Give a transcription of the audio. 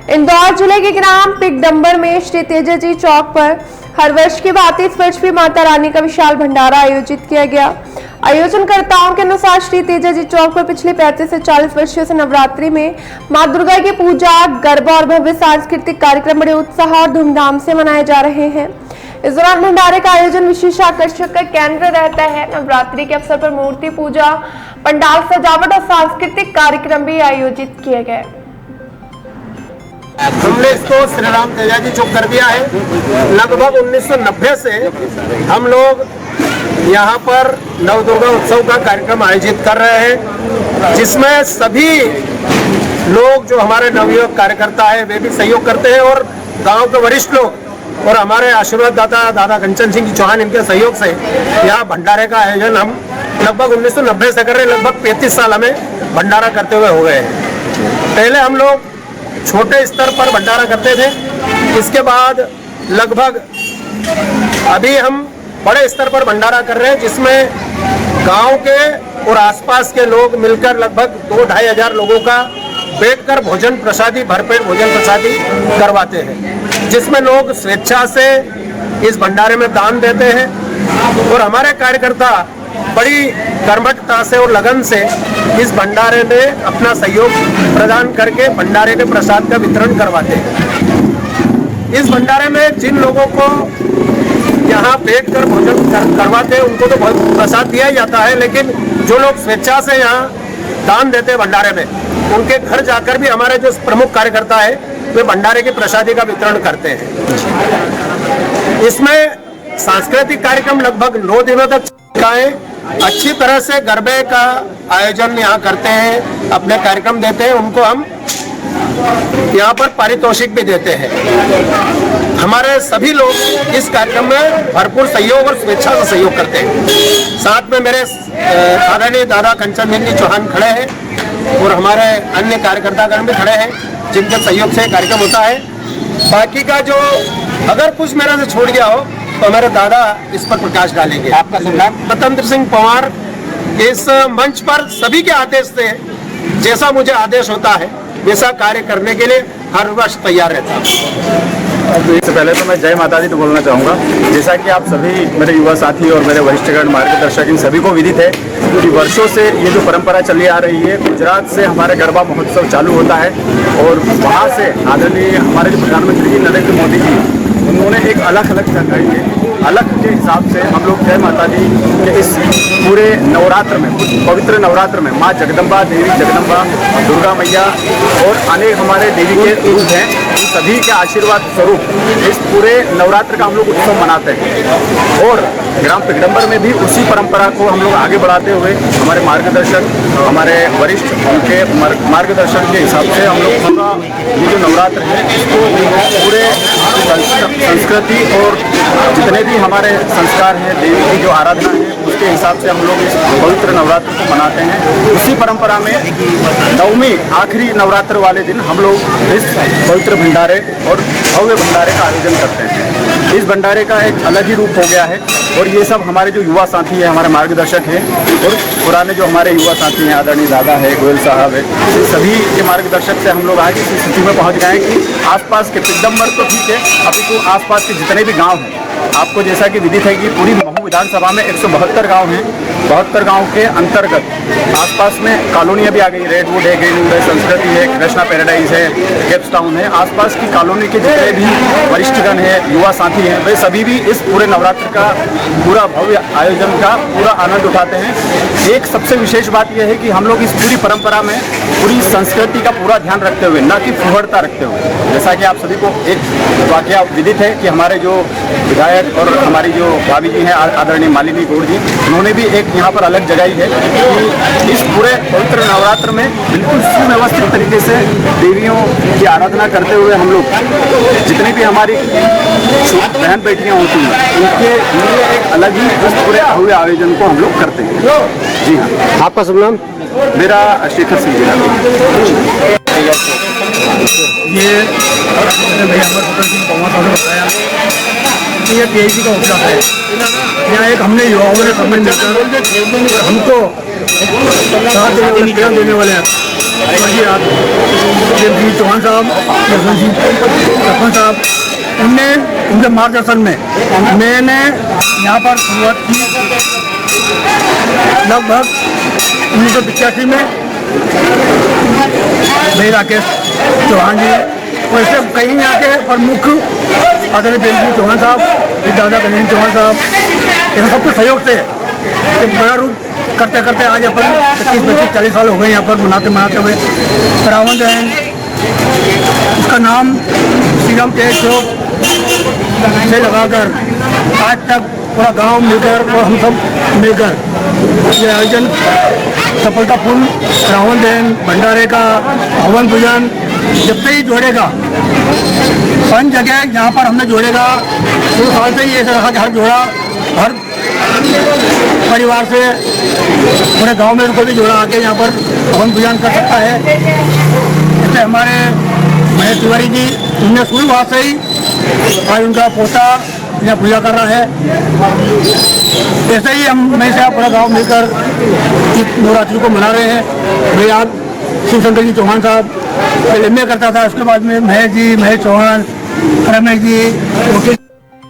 इंदौर जिले के ग्राम पिकडंबर में श्री तेजा जी चौक पर हर वर्ष की भांति इस वर्ष भी माता रानी का विशाल भंडारा आयोजित किया गया। आयोजनकर्ताओं के अनुसार श्री तेजा जी चौक पर पिछले 35 से 40 वर्षों से नवरात्रि में मां दुर्गा की पूजा, गरबा और भव्य सांस्कृतिक कार्यक्रम बड़े उत्साह और धूमधाम से मनाए जा रहे हैं। इस दौरान भंडारे का आयोजन विशेष आकर्षण का केंद्र रहता है। नवरात्रि के अवसर पर मूर्ति पूजा, पंडाल सजावट और सांस्कृतिक कार्यक्रम भी आयोजित किए गए। हमने इसको श्री राम तेजा जी चौक कर दिया है। लगभग 1990 से हम लोग यहाँ पर नवदुर्गा उत्सव का कार्यक्रम आयोजित कर रहे हैं, जिसमें सभी लोग जो हमारे नवयुवक कार्यकर्ता है वे भी सहयोग करते हैं और गांव के वरिष्ठ लोग और हमारे आशीर्वाद दादा कंचन सिंह चौहान, इनके सहयोग से यहाँ भंडारे का आयोजन हम लगभग 1990 से कर रहे हैं। लगभग 35 साल हमें भंडारा करते हुए हो गए हैं। पहले हम लोग छोटे स्तर पर भंडारा करते थे, इसके बाद लगभग अभी हम बड़े स्तर पर भंडारा कर रहे हैं, जिसमें गांव के और आसपास के लोग मिलकर लगभग 2-2.5 हजार लोगों का बैठकर भोजन प्रसादी, भरपेट भोजन प्रसादी करवाते हैं, जिसमें लोग स्वेच्छा से इस भंडारे में दान देते हैं और हमारे कार्यकर्ता बड़ी कर्मठता से और लगन से इस भंडारे में अपना सहयोग प्रदान करके भंडारे के प्रसाद का वितरण करवाते हैं। इस भंडारे में जिन लोगों को यहाँ बैठकर भोजन करवाते हैं उनको तो बहुत प्रसाद दिया ही जाता है, लेकिन जो लोग स्वेच्छा से यहाँ दान देते हैं भंडारे में, उनके घर जाकर भी हमारे जो प्रमुख कार्यकर्ता है वे भंडारे की प्रसादी का वितरण करते हैं। इसमें सांस्कृतिक कार्यक्रम लगभग 9 दिनों तक अच्छी तरह से गरबे का आयोजन यहाँ करते हैं, अपने कार्यक्रम देते हैं, उनको हम यहाँ पर पारितोषिक भी देते हैं। हमारे सभी लोग इस कार्यक्रम में भरपूर सहयोग और स्वेच्छा से सहयोग करते हैं। साथ में मेरे आदरणीय दादा कंचन सिंह चौहान खड़े हैं और हमारे अन्य कार्यकर्तागण भी खड़े हैं, जिनके सहयोग से कार्यक्रम होता है। बाकी का जो अगर कुछ मेरे से छूट गया हो तो मेरे दादा इस पर प्रकाश डालेंगे। आपका नाम? स्वतंत्र सिंह पवार। इस मंच पर सभी के आदेश से जैसा मुझे आदेश होता है वैसा कार्य करने के लिए हर वर्ष तैयार रहता हूँ। इससे पहले तो मैं जय माता दी तो बोलना चाहूँगा। जैसा कि आप सभी मेरे युवा साथी और मेरे वरिष्ठगण मार्गदर्शक इन सभी को विदित है कि वर्षों से ये जो परंपरा चली आ रही है, गुजरात से हमारे गरबा महोत्सव चालू होता है और वहाँ से आदरणीय हमारे जो प्रधानमंत्री जी नरेंद्र मोदी जी, उन्होंने एक अलग जानकारी दी। अलग के हिसाब से हम लोग जय माता दी के इस पूरे नवरात्र में, पवित्र नवरात्र में माँ जगदम्बा देवी, जगदम्बा दुर्गा मैया और अनेक हमारे देवी के रूप हैं, उन सभी के आशीर्वाद स्वरूप इस पूरे नवरात्र का हम लोग उत्सव मनाते हैं। और ग्राम पिकडंबर में भी उसी परंपरा को हम लोग आगे बढ़ाते हुए हमारे मार्गदर्शक, हमारे वरिष्ठ, उनके मार्गदर्शन के हिसाब से हम लोग पूरा ये जो नवरात्र है इसको पूरे संस्कृति और जितने भी हमारे संस्कार हैं, देवी की जो आराधना है, उसके हिसाब से हम लोग इस पवित्र नवरात्र को मनाते हैं। उसी परंपरा में नवमी आखिरी नवरात्र वाले दिन हम लोग इस पवित्र भंडारे और भव्य भंडारे का आयोजन करते हैं। इस भंडारे का एक अलग ही रूप हो गया है और ये सब हमारे जो युवा साथी हैं, हमारे मार्गदर्शक हैं और पुराने जो हमारे युवा साथी हैं, आदरणीय दादा है, गोयल साहब है, सभी के मार्गदर्शक से हम लोग आज इस स्थिति में पहुंच गए हैं कि आसपास के पिकडंबर तो ठीक है, अभी तो आसपास के जितने भी गांव हैं, आपको जैसा कि विदित है कि पूरी महू विधानसभा में 172 गांव हैं। 72 गांव के अंतर्गत आसपास में कॉलोनियाँ भी आ गई, रेडवुड है, ग्रीनवुड है, संस्कृति है, कृष्णा पैराडाइज है, गेप्स टाउन है। आसपास की कॉलोनी के जितने भी वरिष्ठगण हैं, युवा साथी हैं, वे सभी भी इस पूरे नवरात्र का पूरा भव्य आयोजन का पूरा आनंद उठाते हैं। एक सबसे विशेष बात यह है कि हम लोग इस पूरी परंपरा में पूरी संस्कृति का पूरा ध्यान रखते हुए, न कि फुहड़ता रखते हुए, जैसा कि आप सभी को एक वाकया विदित है कि हमारे जो विधायक और हमारी जो भाभी जी हैं आदरणीय मालिनी गौड़ जी, उन्होंने भी एक यहाँ पर अलग जगाई है कि इस पूरे पवित्र नवरात्र में बिल्कुल सुव्यवस्थित तरीके से देवियों की आराधना करते हुए हम लोग जितनी भी हमारी बहन बेटियाँ होती हैं उनके लिए एक अलग ही इस पूरे भव्य आयोजन को हम लोग करते हैं। जी हाँ। आपका शुभ नाम? मेरा शेखर सिंह जी। ये भैया अमर सिंह पवार साहब ने बताया कि ये पीएचडी का उपलब्ध है। यहाँ एक हमने युवाओं ने कमेंट मिलकर हमको साथ देने वाले स्वर्गीय जी चौहान साहब, यशवंत जी सरपंच साहब, उनके मार्गदर्शन में मैंने यहाँ पर शुरुआत की लगभग 1985 में। भाई राकेश चौहान जी, वैसे कहीं यहाँ के प्रमुख आदरणीय बेलजी चौहान साहब, दादा कल्याण चौहान साहब, इन सबके सहयोग से एक बड़ा रूप करते करते आज अपन 25-40 साल हो गए यहाँ पर मनाते हुए रावण दहन, उसका नाम श्रीराम तेज चौक से लगाकर आज तक पूरा गांव मिलकर और हम सब मिलकर ये आयोजन सफलतापूर्ण रावण दहन भंडारे का हवन पूजन जब से ही जोड़ेगा 5 जगह यहाँ पर हमने जोड़ेगा। 2 साल से ही ऐसा रहा कि हर जोड़ा हर परिवार से पूरे गांव में उनको भी जोड़ा आके यहाँ पर हवन पूजन कर सकता है। जैसे हमारे महेश तिवारी जी, उनने शुरुआत से ही आज उनका पोता यहाँ पूजा कर रहा है। ऐसे ही हम मैं से पूरा गांव मिलकर नवरात्रि को मना रहे हैं। भाई आप शिव शंकर जी चौहान साहब पहले मैं करता था, उसके बाद में महेश चौहान, रमेश जी,